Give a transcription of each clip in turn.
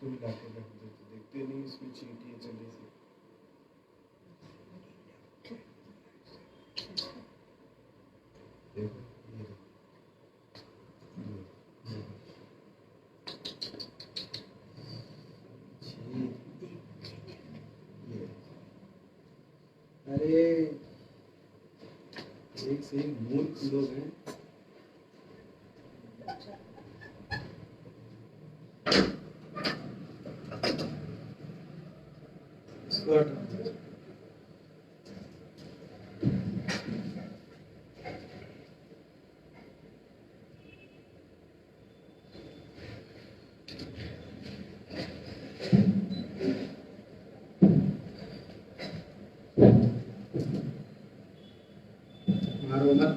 इसको भी लाके रख देते, देखते नहीं इसमें चींटियां चली से। देखो ये अरे एक से एक मूर्ख लोग हैं। इसको हटा दो। मारो मत।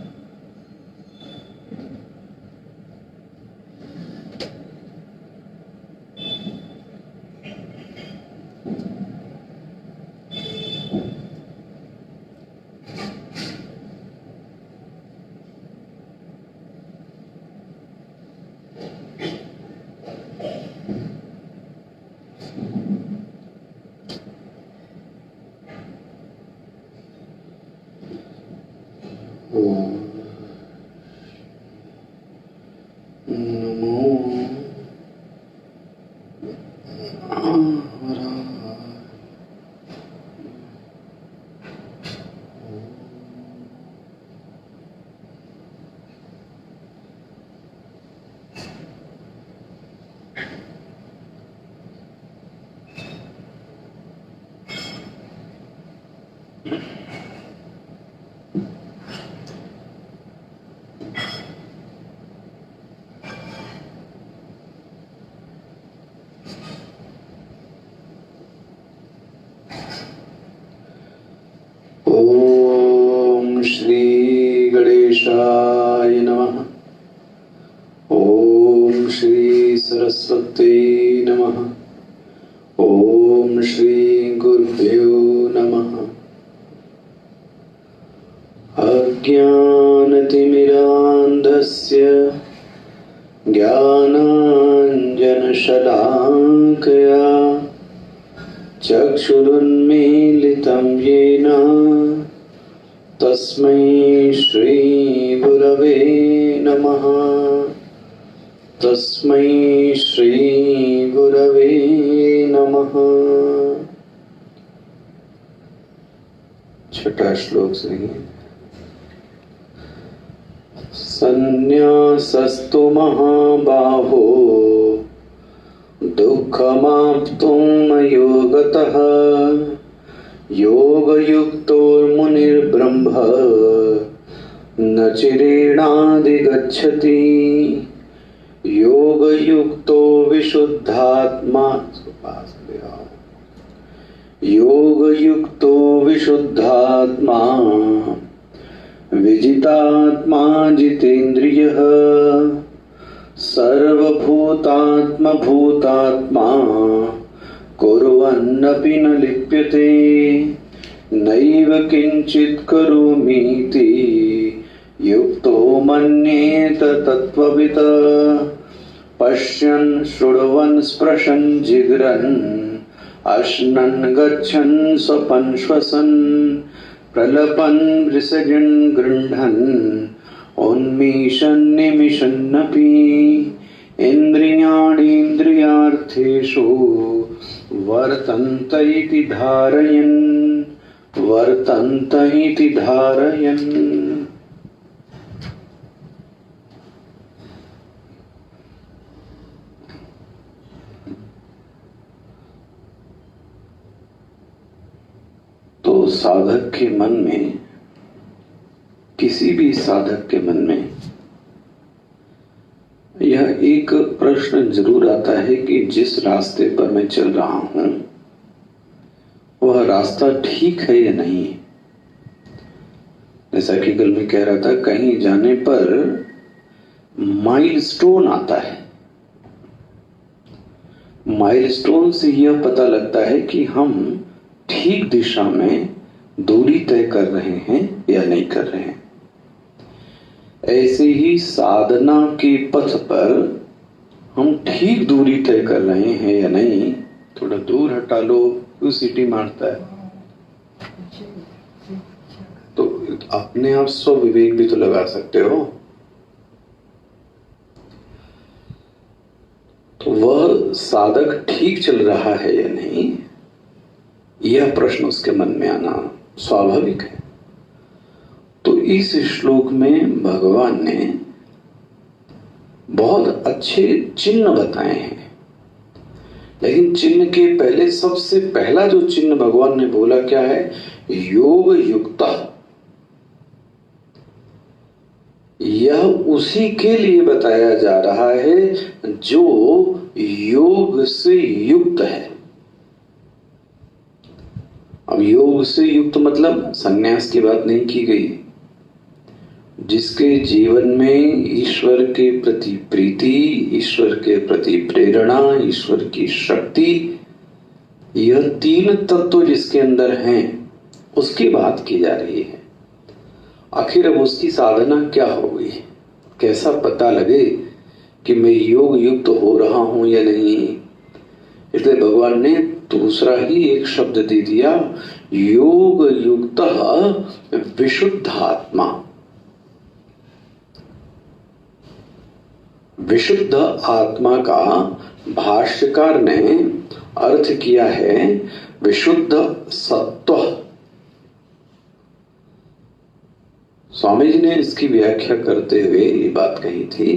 ओम श्री गणेशाय नमः। ओम श्री सरस्वती नमः। ओम श्री गुरुभ्यो नमः। अज्ञानतिमिरान्धस्य ज्ञानाञ्जनशलाकया चक्षुरुन्मीलितं येन तस्मै श्री गुरवे नमः। तस्मै श्री गुरवे नमः। छठा श्लोक से संन्यासस्तु महाबाहो दुःखमाप्तुमयोगतः योगयुक्तोर्मुनिर्ब्रह्म न चिरेणाधिगच्छति। योगयुक्तो विशुद्धात्मा योगयुक्तो विशुद्धात्मा विजितात्मा जितेन्द्रियः सर्वभूतात्मा भूतात्मा कुर्वन्नपि न लिप्यते। नैव किंचित् करोमीति युक्तो मन्येत तत्त्ववित्। पश्यन् शृण्वन् स्पृशन् जिघ्रन् अश्नन् गच्छन् स्वपन् श्वसन् प्रलपन् विसृजन् गृह्णन् उन्मीषन् निमिषन्नपि इन्द्रियाणीन्द्रियार्थेषु वर्तन्त इति धारयन्। तो साधक के मन में, किसी भी साधक के मन में यह एक प्रश्न जरूर आता है कि जिस रास्ते पर मैं चल रहा हूं वह रास्ता ठीक है या नहीं। जैसा कि कल मैं कह रहा था, कहीं जाने पर माइलस्टोन आता है। माइलस्टोन से यह पता लगता है कि हम ठीक दिशा में दूरी तय कर रहे हैं या नहीं कर रहे हैं। ऐसे ही साधना के पथ पर हम ठीक दूरी तय कर रहे हैं या नहीं। थोड़ा दूर हटा लो, क्यों सीटी मारता है? तो अपने आप स्व विवेक भी तो लगा सकते हो। तो वह साधक ठीक चल रहा है या नहीं, यह प्रश्न उसके मन में आना स्वाभाविक है। तो इस श्लोक में भगवान ने बहुत अच्छे चिन्ह बताए हैं, लेकिन चिन्ह के पहले सबसे पहला जो चिन्ह भगवान ने बोला क्या है? योग युक्त। यह उसी के लिए बताया जा रहा है जो योग से युक्त है। अब योग से युक्त मतलब संन्यास की बात नहीं की गई। जिसके जीवन में ईश्वर के प्रति प्रीति, ईश्वर के प्रति प्रेरणा, ईश्वर की शक्ति, यह तीन तत्व जिसके अंदर हैं, उसकी बात की जा रही है। आखिर अब उसकी साधना क्या होगी? कैसा पता लगे कि मैं योग युक्त हो रहा हूं या नहीं? इसलिए भगवान ने दूसरा ही एक शब्द दे दिया, योग युक्त विशुद्ध आत्मा। विशुद्ध आत्मा का भाष्यकार ने अर्थ किया है विशुद्ध सत्व। स्वामी जी ने इसकी व्याख्या करते हुए ये बात कही थी,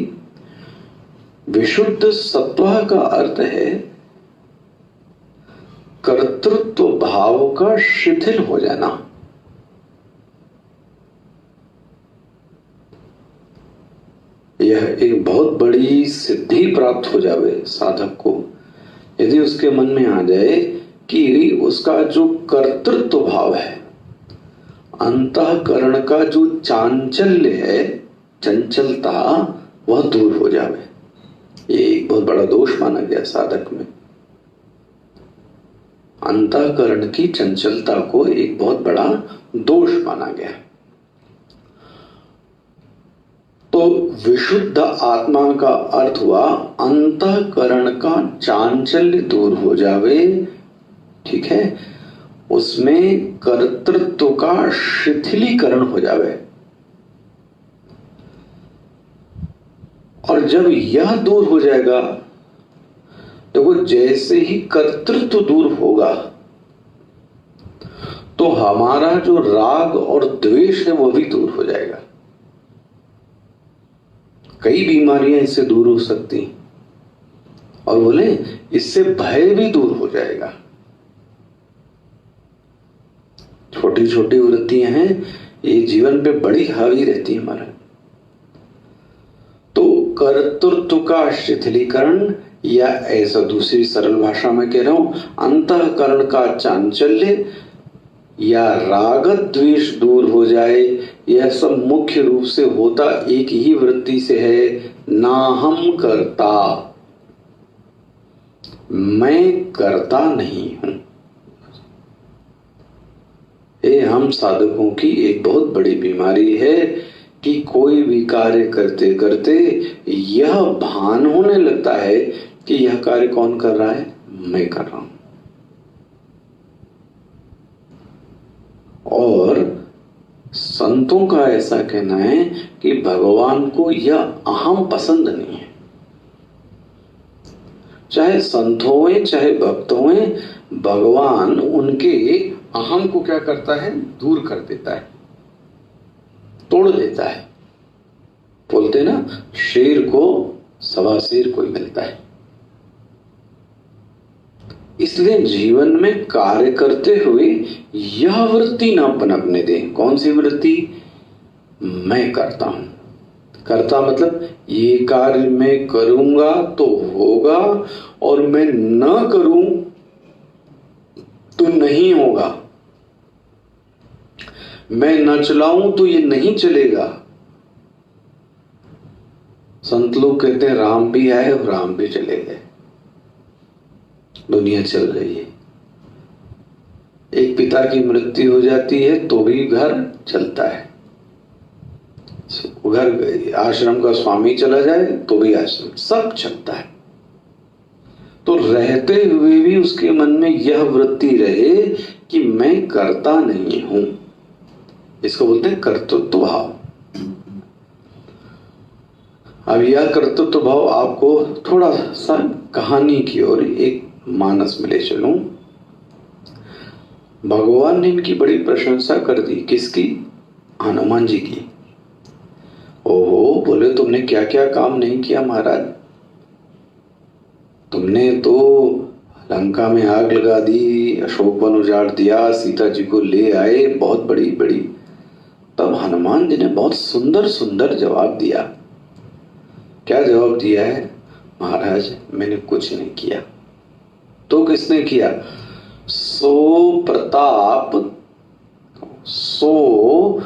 विशुद्ध सत्व का अर्थ है कर्तृत्व भाव का शिथिल हो जाना। यह एक बहुत बड़ी सिद्धि प्राप्त हो जावे साधक को, यदि उसके मन में आ जाए कि उसका जो कर्तृत्व भाव है, अंतःकरण का जो चांचल्य है, चंचलता, वह दूर हो जावे। ये एक बहुत बड़ा दोष माना गया साधक में। अंतःकरण की चंचलता को एक बहुत बड़ा दोष माना गया। तो विशुद्ध आत्मा का अर्थ हुआ अंतःकरण का चांचल्य दूर हो जावे, ठीक है, उसमें कर्तृत्व का शिथिलीकरण हो जावे। और जब यह दूर हो जाएगा, देखो जैसे ही कर्तृत्व दूर होगा तो हमारा जो राग और द्वेष है वह भी दूर हो जाएगा। कई बीमारियां इससे दूर हो सकती, और बोले इससे भय भी दूर हो जाएगा। छोटी छोटी वृत्तियां हैं, ये जीवन पे बड़ी हावी रहती है हमारा। तो कर्तृत्व का शिथिलीकरण, या ऐसा दूसरी सरल भाषा में कह रहा हूं, अंतःकरण का चांचल्य या राग द्वेष दूर हो जाए, यह सब मुख्य रूप से होता एक ही वृत्ति से है, ना हम करता, मैं करता नहीं हूं। ये हम साधकों की एक बहुत बड़ी बीमारी है कि कोई भी कार्य करते करते यह भान होने लगता है कि यह कार्य कौन कर रहा है? मैं कर रहा हूं। और संतों का ऐसा कहना है कि भगवान को यह अहम पसंद नहीं है। चाहे संत हों चाहे भक्त हों, भगवान उनके अहम को क्या करता है? दूर कर देता है, तोड़ देता है। बोलते ना, शेर को सवा शेर कोई मिलता है। इसलिए जीवन में कार्य करते हुए यह वृत्ति ना पनपने दें। कौन सी वृत्ति? मैं करता हूं। करता मतलब ये कार्य मैं करूंगा तो होगा, और मैं न करूं तो नहीं होगा। मैं न चलाऊं तो ये नहीं चलेगा। संत लोग कहते हैं राम भी आए और राम भी चले गए। दुनिया चल रही है। एक पिता की मृत्यु हो जाती है तो भी घर चलता है। घर आश्रम का स्वामी चला जाए तो भी आश्रम, सब चलता है। तो रहते हुए भी उसके मन में यह वृत्ति रहे कि मैं करता नहीं हूं। इसको बोलते हैं कर्तृत्व भाव। अब यह कर्तृत्व भाव आपको थोड़ा सा कहानी की ओर एक मानस में ले चलूं। भगवान ने इनकी बड़ी प्रशंसा कर दी। किसकी? हनुमान जी की। ओहो, बोले तुमने क्या क्या काम नहीं किया महाराज। तुमने तो लंका में आग लगा दी, अशोक वन उजाड़ दिया, सीता जी को ले आए, बहुत बड़ी बड़ी। तब हनुमान जी ने बहुत सुंदर सुंदर जवाब दिया। क्या जवाब दिया है? महाराज मैंने कुछ नहीं किया। तो किसने किया? सो प्रताप सो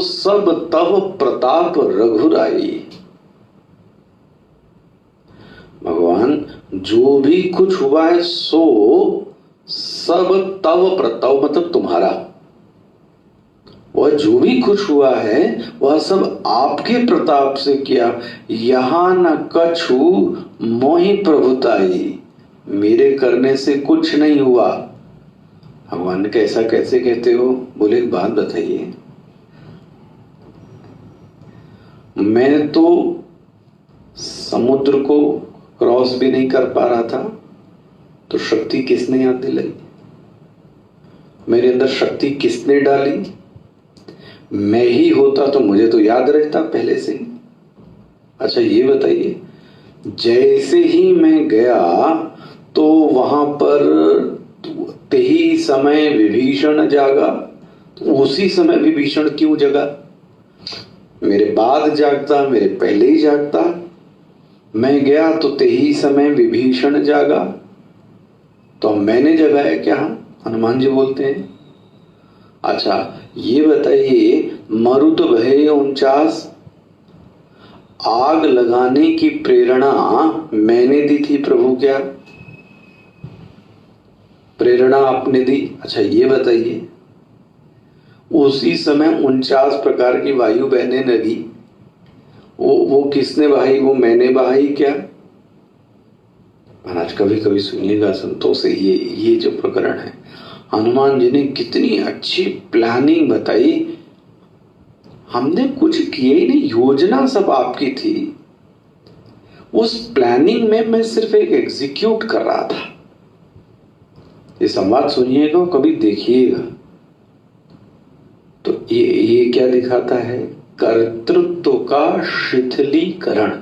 सब तव प्रताप रघुराई। भगवान जो भी कुछ हुआ है सो सब तव प्रताप मतलब तुम्हारा। वह जो भी कुछ हुआ है वह सब आपके प्रताप से किया। यहां न कछु मोहि प्रभुताई, मेरे करने से कुछ नहीं हुआ। भगवान ने कैसा कैसे कहते हो? बोले एक बात बताइए, मैं तो समुद्र को क्रॉस भी नहीं कर पा रहा था, तो शक्ति किसने याद दिलाई? मेरे अंदर शक्ति किसने डाली? मैं ही होता तो मुझे तो याद रहता पहले से ही। अच्छा ये बताइए, जैसे ही मैं गया तो वहां पर ते ही समय विभीषण जागा, तो उसी समय विभीषण क्यों जगा? मेरे बाद जागता, मेरे पहले ही जागता। मैं गया तो ते ही समय विभीषण जागा, तो मैंने जगाया क्या? हनुमान जी बोलते हैं। अच्छा ये बताइए, मरुत भय 49, आग लगाने की प्रेरणा मैंने दी थी प्रभु, क्या प्रेरणा आपने दी? अच्छा ये बताइए, उसी समय 49 प्रकार की वायु बहने लगी, वो किसने बहाई? वो मैंने बहाई क्या? महाराज कभी कभी सुनिएगा संतोष से, ये जो प्रकरण है, हनुमान जी ने कितनी अच्छी प्लानिंग बताई। हमने कुछ किए ही नहीं, योजना सब आपकी थी। उस प्लानिंग में मैं सिर्फ एक एग्जीक्यूट कर रहा था। ये संवाद सुनिएगा, कभी देखिएगा तो ये क्या दिखाता है? कर्तृत्व का शिथिलीकरण।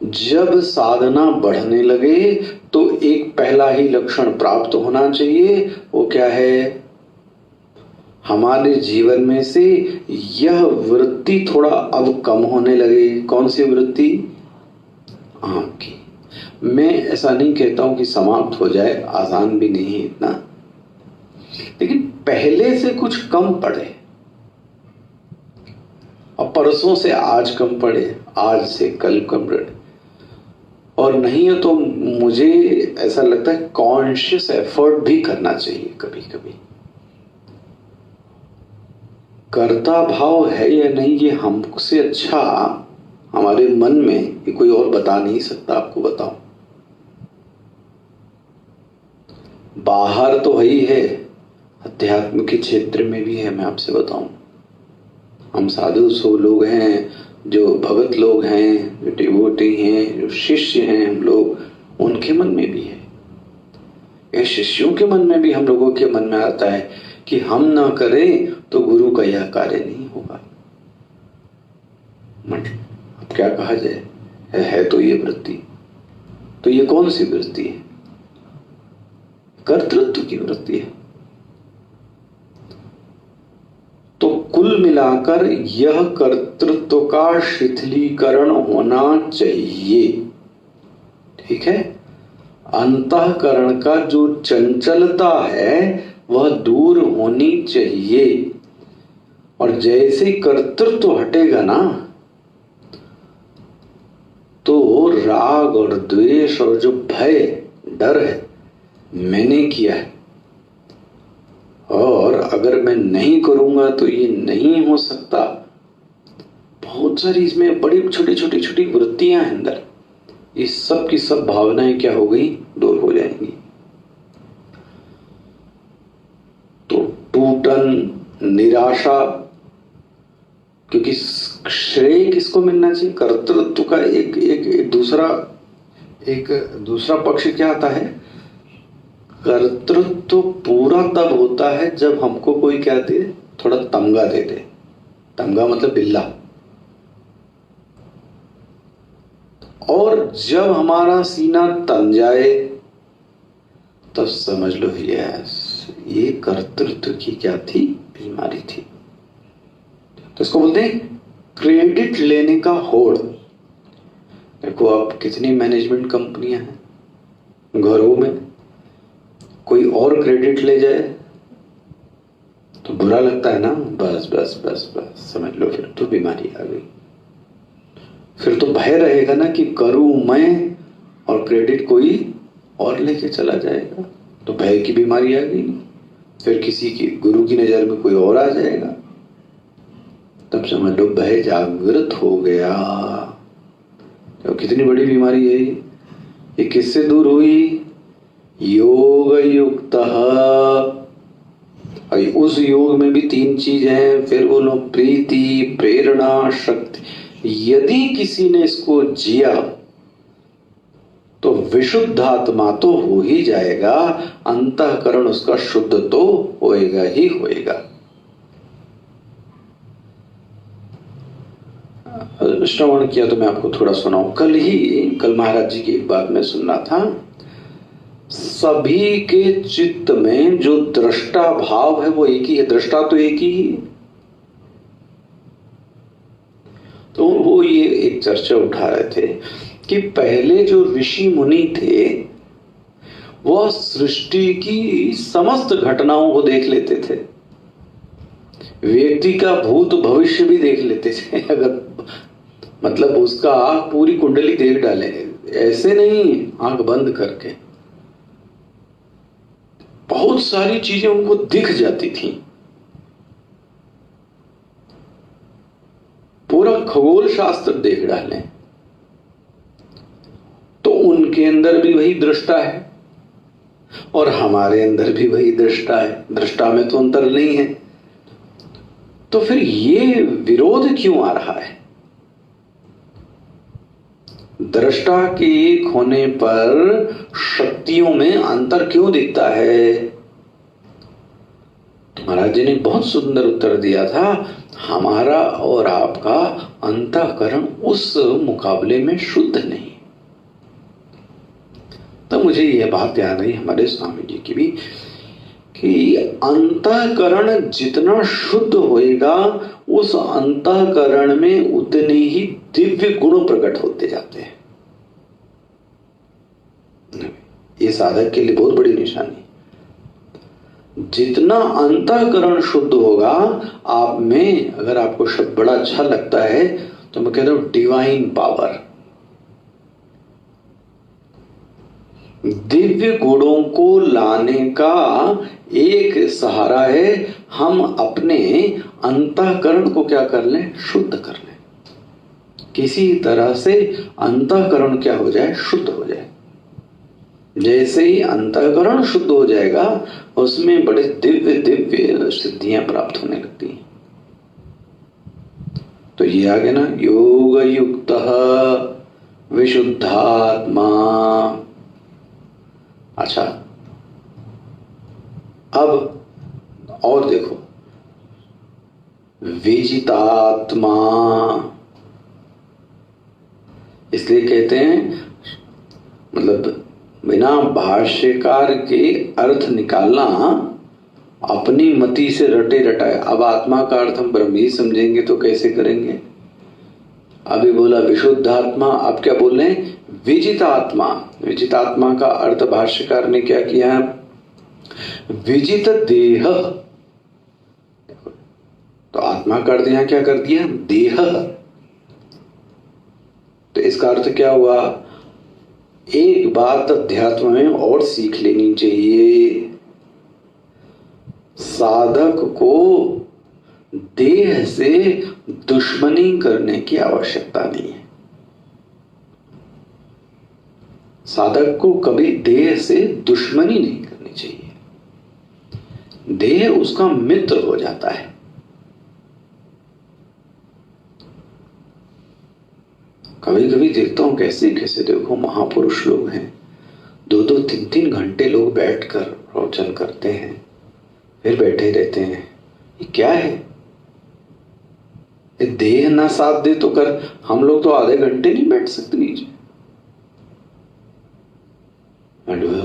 जब साधना बढ़ने लगे तो एक पहला ही लक्षण प्राप्त होना चाहिए। वो क्या है? हमारे जीवन में से यह वृत्ति थोड़ा अब कम होने लगे। कौन सी वृत्ति? आंख की। मैं ऐसा नहीं कहता हूं कि समाप्त हो जाए, आसान भी नहीं है इतना, लेकिन पहले से कुछ कम पड़े। और परसों से आज कम पड़े, आज से कल कम पड़े। और नहीं है तो मुझे ऐसा लगता है कॉन्शियस एफर्ट भी करना चाहिए कभी कभी। कर्ता भाव है या नहीं, ये हमसे अच्छा हमारे मन में ये कोई और बता नहीं सकता। आपको बताऊं, बाहर तो ही है, अध्यात्म के क्षेत्र में भी है। मैं आपसे बताऊं, हम साधु सो लोग हैं, जो भगत लोग हैं, जो डिवोटी हैं, जो शिष्य हैं हम लोग, उनके मन में भी है। ये शिष्यों के मन में भी, हम लोगों के मन में आता है कि हम ना करें तो गुरु का यह कार्य नहीं होगा। अब क्या कहा जाए, है तो ये वृत्ति। तो ये कौन सी वृत्ति है? कर्तृत्व की वृत्ति है। तो कुल मिलाकर यह कर्तृत्व का शिथिलीकरण होना चाहिए। ठीक है, अंतःकरण का जो चंचलता है वह दूर होनी चाहिए। और जैसे कर्तृत्व हटेगा ना, तो राग और द्वेष और जो भय डर है, मैंने किया है और अगर मैं नहीं करूंगा तो ये नहीं हो सकता, बहुत सारी इसमें बड़ी छोटी छोटी छोटी वृत्तियां हैं अंदर, ये सब की सब भावनाएं क्या हो गई, दूर हो जाएंगी। तो टूटन, निराशा, क्योंकि श्रेय किसको मिलना चाहिए, कर्तृत्व का एक दूसरा पक्ष क्या आता है, कर्तृत्व पूरा तब होता है जब हमको कोई क्या दे, थोड़ा तमगा दे दे। तमगा मतलब बिल्ला। और जब हमारा सीना तन जाए तब समझ लो यस, ये कर्तृत्व की क्या थी, बीमारी थी। तो इसको बोलते हैं क्रेडिट लेने का होड़। देखो अब कितनी मैनेजमेंट कंपनियां हैं, घरों में कोई और क्रेडिट ले जाए तो बुरा लगता है ना, बस बस बस बस समझ लो फिर तो बीमारी आ गई। फिर तो भय रहेगा ना कि करूं मैं और क्रेडिट कोई और लेके चला जाएगा, तो भय की बीमारी आ गई। फिर किसी की गुरु की नजर में कोई और आ जाएगा, तब समझ लो भय जागृत हो गया। तो कितनी बड़ी बीमारी है ये किससे दूर हुई, योग युक्त। उस योग में भी 3 चीज हैं, फिर बोलो प्रीति, प्रेरणा, शक्ति। यदि किसी ने इसको जिया तो विशुद्ध आत्मा तो हो ही जाएगा, अंतःकरण उसका शुद्ध तो होएगा ही होएगा। श्रवण किया तो मैं आपको थोड़ा सुनाऊं। कल महाराज जी की एक बात मैं सुन रहा था, सभी के चित्त में जो दृष्टा भाव है वो एक ही है, दृष्टा तो एक ही है। तो वो ये एक चर्चा उठा रहे थे कि पहले जो ऋषि मुनि थे वह सृष्टि की समस्त घटनाओं को देख लेते थे, व्यक्ति का भूत भविष्य भी देख लेते थे। अगर मतलब उसका पूरी कुंडली देख डाले, ऐसे नहीं आंख बंद करके, बहुत सारी चीजें उनको दिख जाती थी। पूरा खगोल शास्त्र देख डालें तो उनके अंदर भी वही दृष्टा है और हमारे अंदर भी वही दृष्टा है, दृष्टा में तो अंतर नहीं है। तो फिर ये विरोध क्यों आ रहा है, दृष्टा के एक होने पर शक्तियों में अंतर क्यों दिखता है। महाराज जी ने बहुत सुंदर उत्तर दिया था, हमारा और आपका अंतःकरण उस मुकाबले में शुद्ध नहीं। तो मुझे यह बात याद आई हमारे स्वामी जी की भी कि अंतःकरण जितना शुद्ध होएगा उस अंतःकरण में उतने ही दिव्य गुण प्रकट होते जाते हैं। ये साधक के लिए बहुत बड़ी निशानी। जितना अंतःकरण शुद्ध होगा, आप में अगर आपको शब्द बड़ा अच्छा लगता है तो मैं कहता हूं डिवाइन पावर, दिव्य गुणों को लाने का एक सहारा है, हम अपने अंतःकरण को क्या कर लें, शुद्ध कर लें। किसी तरह से अंतःकरण क्या हो जाए, शुद्ध हो जाए। जैसे ही अंतःकरण शुद्ध हो जाएगा उसमें बड़े दिव्य दिव्य सिद्धियां प्राप्त होने लगती हैं। तो ये आ गया ना, योग युक्त विशुद्धात्मा। अच्छा, अब और देखो, विजितात्मा, इसलिए कहते हैं, मतलब बिना भाष्यकार के अर्थ निकालना अपनी मति से रटे रटाए। अब आत्मा का अर्थ हम ब्रह्म ही समझेंगे तो कैसे करेंगे। अभी बोला विशुद्ध आत्मा, अब क्या बोल रहे हैं, विजित आत्मा। विजित आत्मा का अर्थ भाष्यकार ने क्या किया, विजित देह। तो आत्मा का अर्थ यहां क्या कर दिया, देह। तो इसका अर्थ क्या हुआ, एक बात अध्यात्म में और सीख लेनी चाहिए, साधक को देह से दुश्मनी करने की आवश्यकता नहीं है। साधक को कभी देह से दुश्मनी नहीं करनी चाहिए। देह उसका मित्र हो जाता है। कभी कभी देखता हूं कैसे कैसे देखो महापुरुष लोग हैं, 2-2, 3-3 घंटे लोग बैठकर प्रवचन करते हैं, फिर बैठे रहते हैं। ये क्या है? ये देह ना साथ दे तो कर, हम लोग तो आधे घंटे नहीं बैठ सकते नीचे।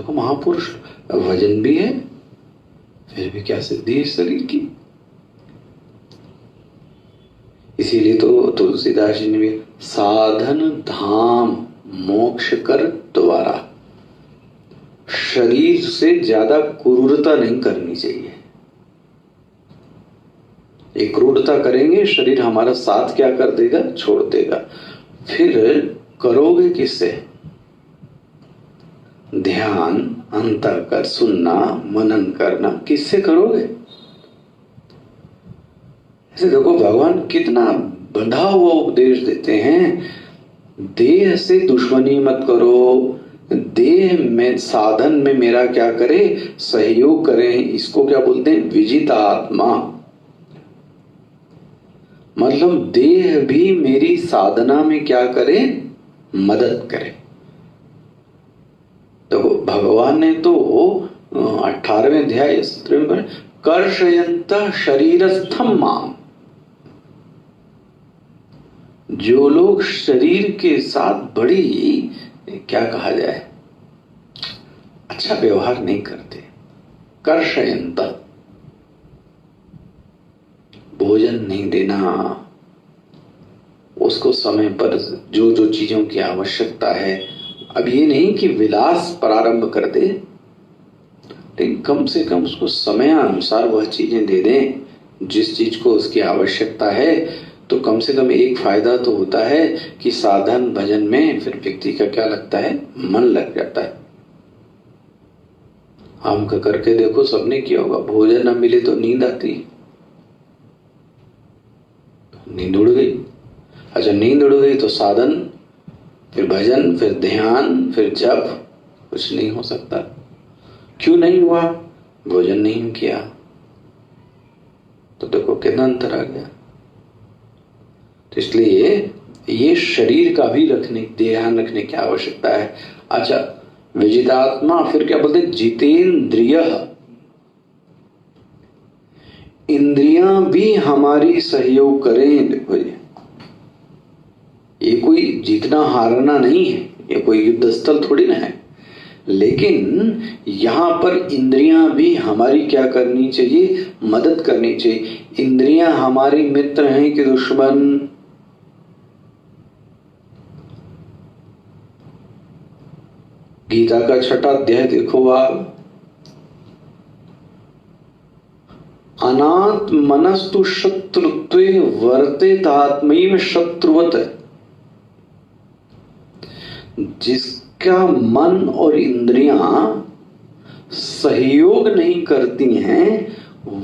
को महापुरुष, वजन भी है, फिर भी क्या सिद्धि है शरीर की। इसीलिए तो तुलसीदास जी ने भी साधन धाम मोक्ष कर द्वारा, शरीर से ज्यादा क्रूरता नहीं करनी चाहिए। एक क्रूरता करेंगे शरीर हमारा साथ क्या कर देगा? छोड़ देगा। फिर करोगे किससे? ध्यान अंतर कर सुनना, मनन करना किससे करोगे? ऐसे देखो भगवान कितना बंधा हुआ उपदेश देते हैं। देह से दुश्मनी मत करो, देह में साधन में मेरा क्या करे? सहयोग करें। इसको क्या बोलते हैं? विजिता आत्मा। मतलब देह भी मेरी साधना में क्या करे? मदद करे। तो भगवान ने तो 18वें अध्याय 17वें में कर्षयंत शरीरस्थम माम, जो लोग शरीर के साथ बड़ी क्या कहा जाए अच्छा व्यवहार नहीं करते, कर्षयंत, भोजन नहीं देना, उसको समय पर जो जो चीजों की आवश्यकता है, अब ये नहीं कि विलास प्रारंभ कर दे, लेकिन कम से कम उसको समय अनुसार वह चीजें दे दें जिस चीज को उसकी आवश्यकता है। तो कम से कम एक फायदा तो होता है कि साधन भजन में फिर व्यक्ति का क्या लगता है? मन लग जाता है। हम का करके देखो, सबने किया होगा, भोजन न मिले तो नींद आती, नींद उड़ गई। अच्छा, नींद उड़ गई तो साधन, फिर भजन, फिर ध्यान, फिर जप, कुछ नहीं हो सकता। क्यों नहीं हुआ? भोजन नहीं किया। तो देखो कितना अंतर आ गया। तो इसलिए ये शरीर का भी ध्यान रखने की आवश्यकता है। अच्छा, विजितात्मा, फिर क्या बोलते? जितेंद्रिय, इंद्रियां भी हमारी सहयोग करें। देखो ये कोई जीतना हारना नहीं है, ये कोई युद्ध स्थल थोड़ी ना है, लेकिन यहां पर इंद्रियां भी हमारी क्या करनी चाहिए? मदद करनी चाहिए। इंद्रियां हमारी मित्र हैं कि दुश्मन? गीता का 6वां अध्याय देखो आप, अनात्मनस्तु शत्रुत्वे वर्तेत आत्मैव शत्रुवत्। जिसका मन और इंद्रियां सहयोग नहीं करती हैं,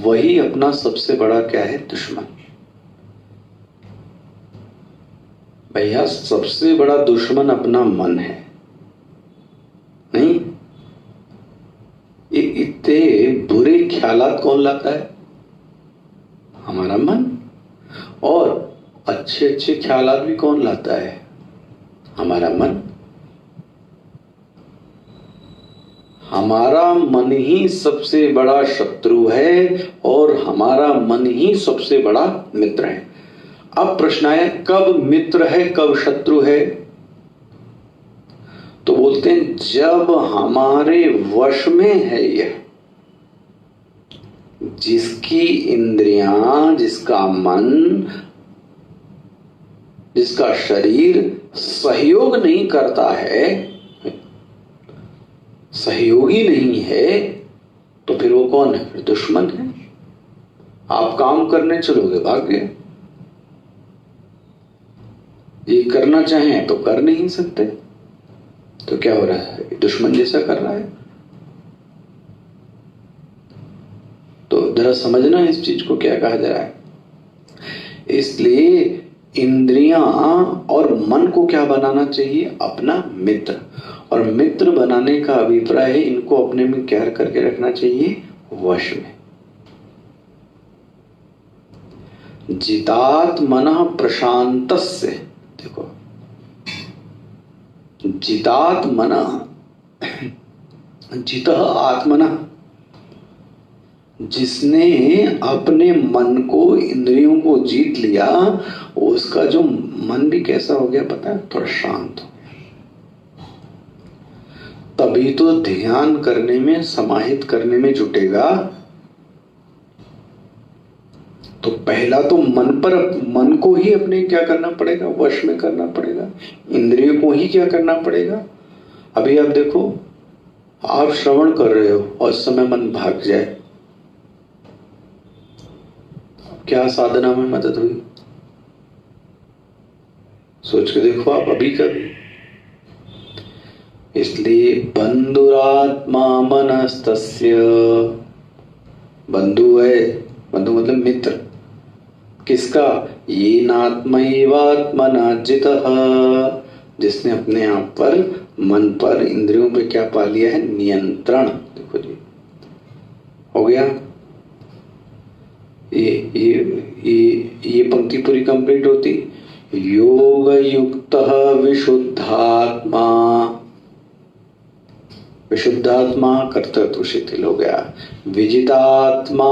वही अपना सबसे बड़ा क्या है? दुश्मन। भैया सबसे बड़ा दुश्मन अपना मन है। नहीं, इतने बुरे ख्यालात कौन लाता है? हमारा मन। और अच्छे अच्छे ख्यालात भी कौन लाता है? हमारा मन। हमारा मन ही सबसे बड़ा शत्रु है और हमारा मन ही सबसे बड़ा मित्र है। अब प्रश्न आया, कब मित्र है कब शत्रु है? तो बोलते हैं जब हमारे वश में है यह, जिसकी इंद्रियां, जिसका मन, जिसका शरीर सहयोग नहीं करता है, सहयोगी नहीं है, तो फिर वो कौन है? फिर दुश्मन है। आप काम करने चलोगे, भाग गए। ये करना चाहें तो कर नहीं सकते, तो क्या हो रहा है? दुश्मन जैसा कर रहा है। तो जरा समझना इस चीज को क्या कहा जा रहा है। इसलिए इंद्रियां और मन को क्या बनाना चाहिए? अपना मित्र। और मित्र बनाने का अभिप्राय है इनको अपने में क्या करके रखना चाहिए, वश में। जितात् मनः प्रशांतस्य, देखो जितात् मनः, जितः आत्मनः, जिसने अपने मन को, इंद्रियों को जीत लिया, उसका जो मन भी कैसा हो गया पता है, थोड़ा शांत हो गया। तभी तो ध्यान करने में, समाहित करने में जुटेगा। तो पहला तो मन को ही अपने क्या करना पड़ेगा, वश में करना पड़ेगा। इंद्रियों को ही क्या करना पड़ेगा। अभी आप देखो, आप श्रवण कर रहे हो और उस समय मन भाग जाए, क्या साधना में मदद हुई? सोच के देखो आप अभी कभी। इसलिए बंधुरात्मा मनस्तस्य, बंधु है, बंधु मतलब मित्र, किसका, ये नात्मैवात्मना जितः, जिसने अपने आप पर, मन पर, इंद्रियों पे क्या पा लिया है, नियंत्रण। देखो जी, हो गया। ये पंक्ति पूरी कंप्लीट होती। योग युक्तः विशुद्धात्मा, विशुद्धात्मा कर्तृत्व शिथिल हो गया। विजितात्मा,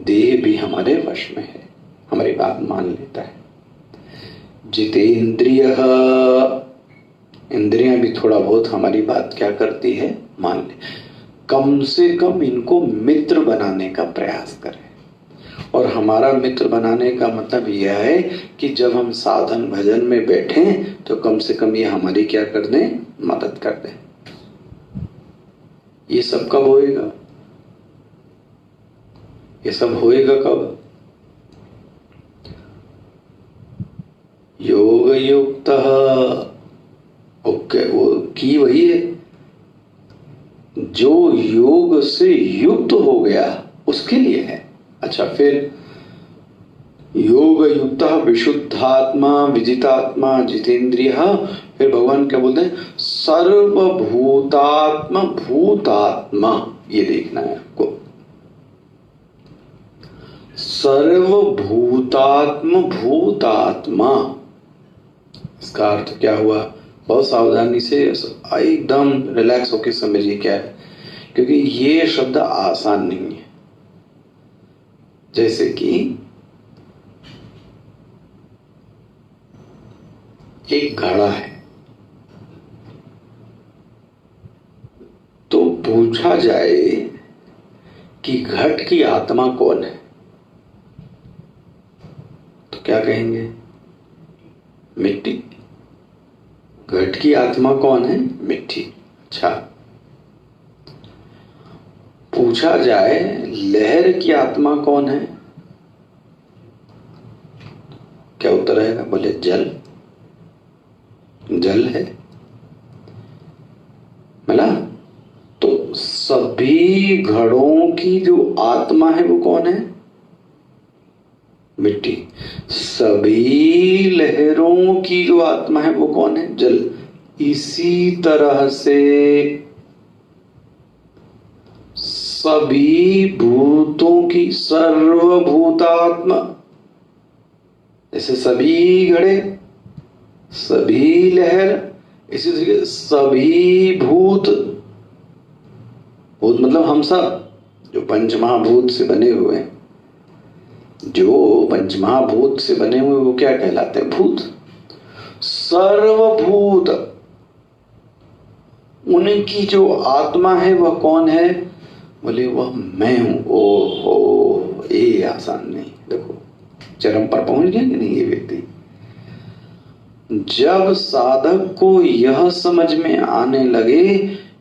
देह भी हमारे वश में है, हमारी बात मान लेता है। जितेंद्रिय, इंद्रियां भी थोड़ा बहुत हमारी बात क्या करती है, मान ले। कम से कम इनको मित्र बनाने का प्रयास करें। और हमारा मित्र बनाने का मतलब यह है कि जब हम साधन भजन में बैठे तो कम से कम ये हमारी क्या कर दें, मदद कर दें। ये सब कब होएगा, ये सब होएगा कब? योग युक्त, ओके, वो की वही है जो योग से युक्त हो गया, उसके लिए है। अच्छा, फिर योग युक्त विशुद्धात्मा विजितात्मा जितेंद्रिय, फिर भगवान क्या बोलते हैं, सर्वभूतात्मा भूतात्मा। ये देखना है आपको, सर्वभूतात्म भूतात्मा। इसका अर्थ क्या हुआ, बहुत सावधानी से एकदम रिलैक्स होकर समझिए क्या है, क्योंकि ये शब्द आसान नहीं है। जैसे कि एक घड़ा है, तो पूछा जाए कि घट की आत्मा कौन है, तो क्या कहेंगे, मिट्टी। घट की आत्मा कौन है, मिट्टी। अच्छा, पूछा जाए लहर की आत्मा कौन है, क्या उत्तर आएगा, बोले जल, जल है। मिला। तो सभी घड़ों की जो आत्मा है वो कौन है, मिट्टी। सभी लहरों की जो आत्मा है वो कौन है, जल। इसी तरह से सभी भूतों की सर्वभूतात्मा, जैसे सभी घड़े, सभी लहर, इसी तरीके सभी भूत, भूत मतलब हम सब, जो पंचमहाभूत से बने हुए हैं, जो पंचमहाभूत से बने हुए वो क्या कहलाते हैं, भूत। सर्वभूत, उनकी जो आत्मा है वह कौन है, बोले वह मैं हूं। ओहो, ये आसान नहीं। देखो चरम पर पहुंच गया कि नहीं ये व्यक्ति। जब साधक को यह समझ में आने लगे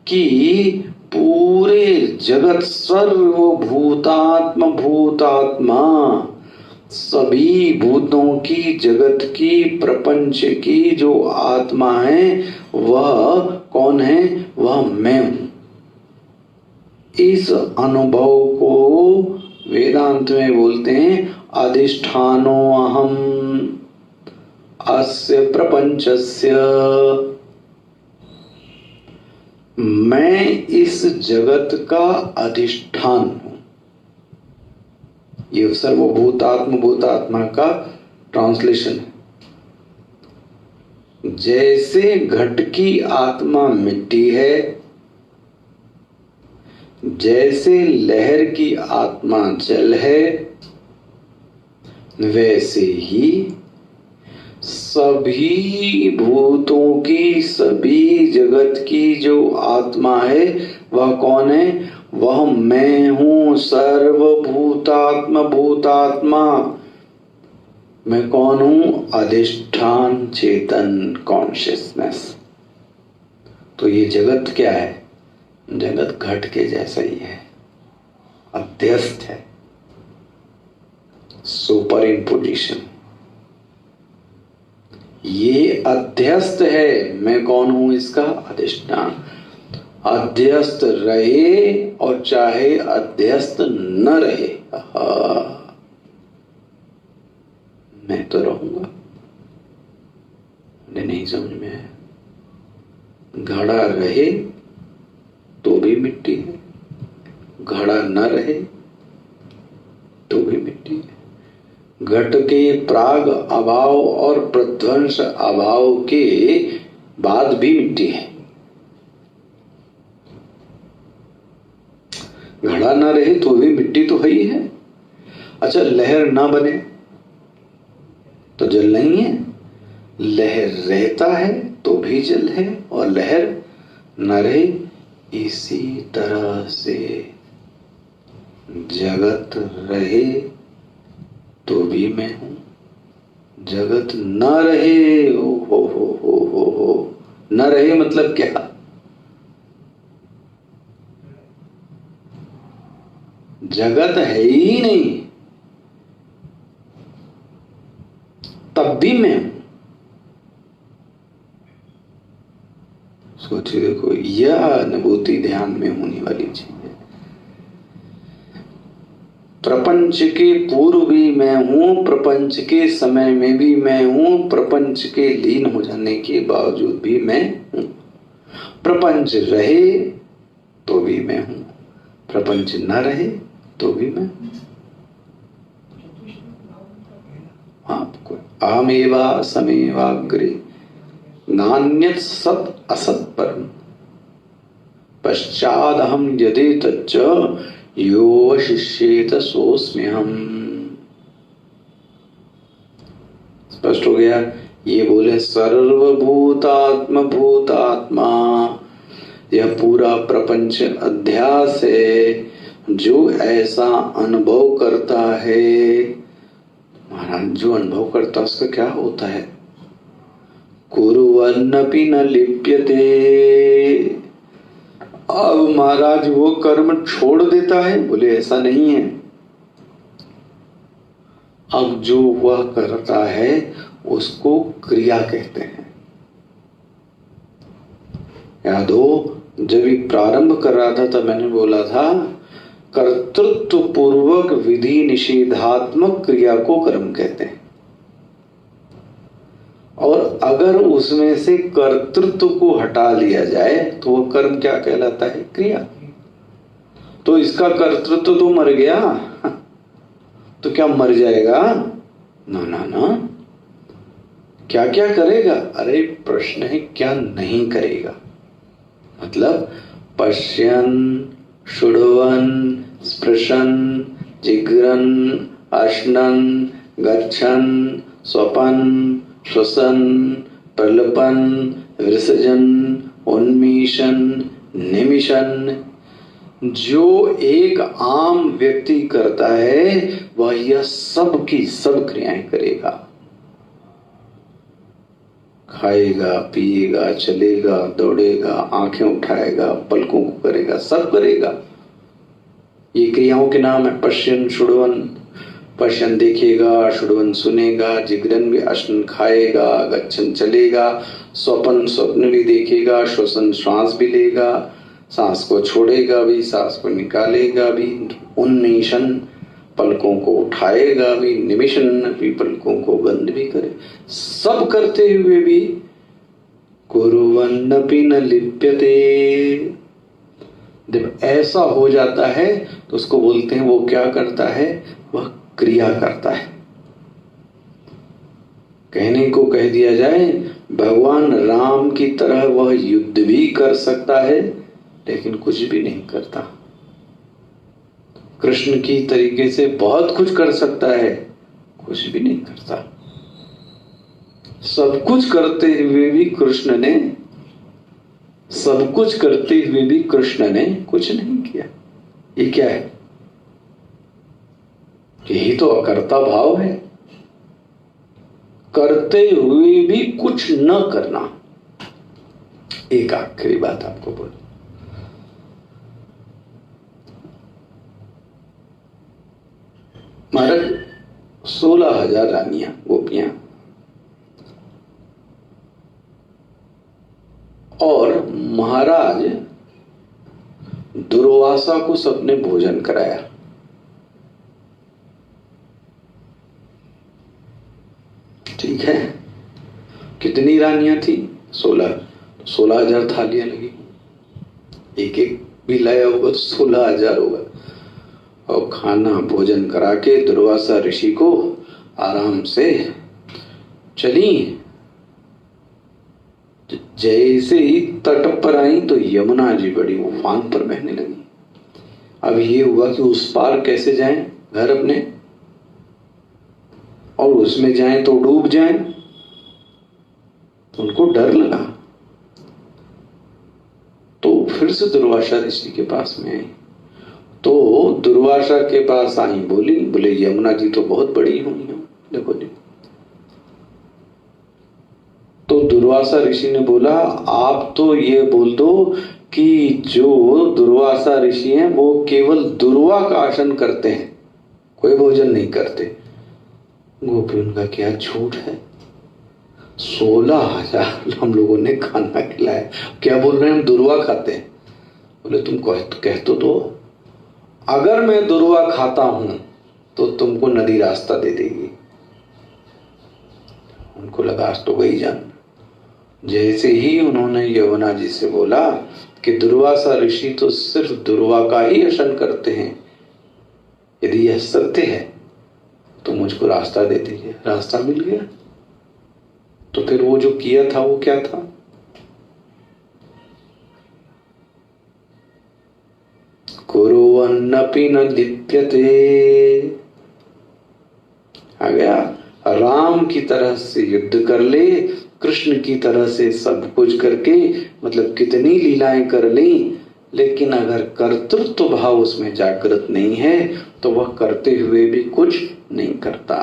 कि पूरे जगत सर्वभूतात्म भूतात्मा, सभी भूतों की, जगत की, प्रपंच की जो आत्मा है वह कौन है, वह मैं हूं। इस अनुभव को वेदांत में बोलते हैं अधिष्ठानो अहम अस्य प्रपंचस्य। मैं इस जगत का अधिष्ठान हूं। ये सर्वभूतात्म भूतात्मा का ट्रांसलेशन है। जैसे घट की आत्मा मिट्टी है, जैसे लहर की आत्मा जल है, वैसे ही सभी भूतों की, सभी जगत की जो आत्मा है वह कौन है? वह मैं हूं, सर्वभूतात्म भूतात्मा। मैं कौन हूं? अधिष्ठान चेतन, कॉन्शियसनेस। तो ये जगत क्या है? जगत घट के जैसा ही है, अध्यस्त है, सुपर इम्पोजिशन। ये अध्यस्त है, मैं कौन हूं? इसका अधिष्ठान। अध्यस्त रहे और चाहे अध्यस्त न रहे, मैं तो रहूंगा। नहीं समझ में आया? घड़ा रहे तो भी मिट्टी है, घड़ा न रहे तो भी मिट्टी है। घट के प्राग अभाव और प्रध्वंस अभाव के बाद भी मिट्टी है। घड़ा ना रहे तो भी मिट्टी तो है ही है। अच्छा, लहर ना बने तो जल नहीं है। लहर रहता है तो भी जल है, और लहर न रहे। इसी तरह से जगत रहे तो भी मैं हूं, जगत न रहे, हो न रहे मतलब क्या? जगत है ही नहीं, तब भी मैं हूं। सोचिए, देखो, यह अनुभूति ध्यान में होने वाली चीज है। प्रपंच के पूर्व भी मैं हूं, प्रपंच के समय में भी मैं हूं, प्रपंच के लीन हो जाने के बावजूद भी मैं हूं। प्रपंच रहे तो भी मैं हूं, प्रपंच न रहे तो भी मैं हूं। आपको अहमेवा समेवाग्रे नान्यत् सत् असत् परम् पश्चादहं यदि तच्च यो शिष्येत सोऽस्म्यहम्। स्पष्ट हो गया? ये बोले सर्वभूतात्म भूतात्मा, यह पूरा प्रपंच अध्यास है। जो ऐसा अनुभव करता है, महाराज, जो अनुभव करता है उसका क्या होता है? कुर्वन्नपि न लिप्यते। अब महाराज वो कर्म छोड़ देता है? बोले ऐसा नहीं है। अब जो वह करता है उसको क्रिया कहते हैं। याद हो, जब भी प्रारंभ कर रहा था तब मैंने बोला था कर्तृत्व पूर्वक विधि निषेधात्मक क्रिया को कर्म कहते हैं, और अगर उसमें से कर्तृत्व को हटा लिया जाए तो वह कर्म क्या कहलाता है? क्रिया। तो इसका कर्तृत्व तो मर गया, तो क्या मर जाएगा? ना ना ना। क्या क्या करेगा? अरे प्रश्न है क्या नहीं करेगा। मतलब पश्यन, शृण्वन्, स्पृशन्, जिघ्रन्, अश्नन्, गच्छन्, स्वपन्, श्वसन, प्रलपन, विसर्जन, उन्मीशन, निमिशन, जो एक आम व्यक्ति करता है वह यह सब की सब क्रियाएं करेगा। खाएगा, पिएगा, चलेगा, दौड़ेगा, आंखें उठाएगा, पलकों को करेगा, सब करेगा। ये क्रियाओं के नाम है पश्यन, शृण्वन्। पश्यन देखेगा, शृण्वन् सुनेगा, जिघ्रन् भी अश्न खाएगा, गच्छन् चलेगा, स्वपन स्वप्न भी देखेगा, श्वसन श्वास भी लेगा, सांस को छोड़ेगा भी, सांस को निकालेगा भी, उन्मीशन पलकों को उठाएगा भी, निमिशन भी पलकों को बंद भी करे। सब करते हुए भी कुर्वन्नपि न लिप्यते। जब ऐसा हो जाता है तो उसको बोलते हैं वो क्या करता है, वह क्रिया करता है। कहने को कह दिया जाए भगवान राम की तरह वह युद्ध भी कर सकता है लेकिन कुछ भी नहीं करता। कृष्ण की तरीके से बहुत कुछ कर सकता है, कुछ भी नहीं करता। सब कुछ करते हुए भी कृष्ण ने कुछ नहीं किया। ये क्या है? यही तो अकर्ता भाव है, करते हुए भी कुछ न करना। एक आखिरी बात आपको बोलूं, महाराज 16,000 रानियां गोपियां और महाराज दुर्वासा को सबने भोजन कराया। ठीक है, कितनी रानियां थी? 16,000 थालियां लगी। एक एक भी लाया होगा तो 16,000 होगा। और खाना भोजन करा के दुर्वासा ऋषि को आराम से चली। जैसे ही तट पर आई तो यमुना जी बड़ी उफान पर बहने लगी। अब ये हुआ कि उस पार कैसे जाएं घर अपने, और उसमें जाएं तो डूब जाएं, तो उनको डर लगा। तो फिर से दुर्वासा ऋषि के पास में आई। तो दुर्वासा के पास आई, बोले यमुना जी तो बहुत बड़ी हुई है, देखो जी। तो दुर्वासा ऋषि ने बोला आप तो ये बोल दो कि जो दुर्वासा ऋषि हैं वो केवल दुर्वा का आसन करते हैं, कोई भोजन नहीं करते। गोपी उनका क्या झूठ है, 16,000 हम लोगों ने खाना खिलाया, क्या बोल रहे हैं हम दुर्वा खाते हैं? बोले तुम कह तो दो, अगर मैं दुर्वा खाता हूं तो तुमको नदी रास्ता दे देगी। उनको लगा तो गई जान। जैसे ही उन्होंने यमुना जी से बोला कि दुर्वासा ऋषि तो सिर्फ दुर्वा का ही आसन करते हैं, यदि यह सत्य है तो मुझको रास्ता दे दीजिए। रास्ता मिल गया। तो फिर वो जो किया था वो क्या था? कुर्वन्नपि न लिप्यते। आ गया, राम की तरह से युद्ध कर ले, कृष्ण की तरह से सब कुछ करके, मतलब कितनी लीलाएं कर ली, लेकिन अगर कर्तृत्व भाव उसमें जागृत नहीं है तो वह करते हुए भी कुछ नहीं करता।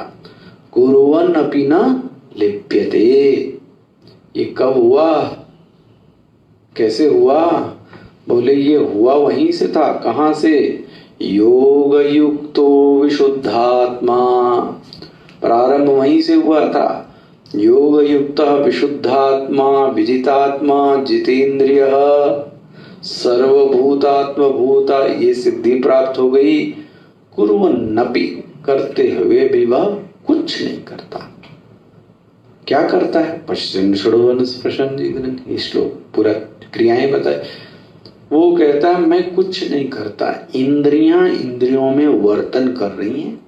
कुर्वन्नपि न लिप्यते। ये कब हुआ, कैसे हुआ? बोले ये हुआ वहीं से था। कहां से? योग युक्तो विशुद्धात्मा। प्रारंभ वहीं से हुआ था। योग युक्त विशुद्धात्मा विजितात्मा जितेंद्रिय सर्वभूतात्म भूता, ये सिद्धि प्राप्त हो गई। कुर्वन्नपि, करते हुए भी वह कुछ नहीं करता। क्या करता है? पश्चिम शृण्वन् स्पृशन् जिघ्रन्। ये श्लोक पूरा क्रियाएं बताए। वो कहता है मैं कुछ नहीं करता, इंद्रियां इंद्रियों में वर्तन कर रही हैं,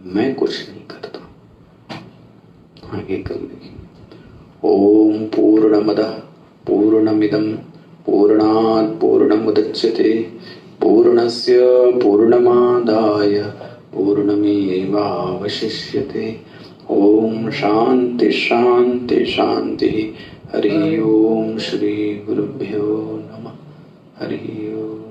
मैं कुछ नहीं करता। आगे कर देखिए। ओम पूर्णमदः पूर्णमिदं पूर्णात् पूर्णमुदच्यते पूर्णस्य पूर्णमादाय पूर्णमेवावशिष्यते। ओम शांति शांति शांति। हरि ओम। श्री गुरुभ्यो नमः। हरि ओम।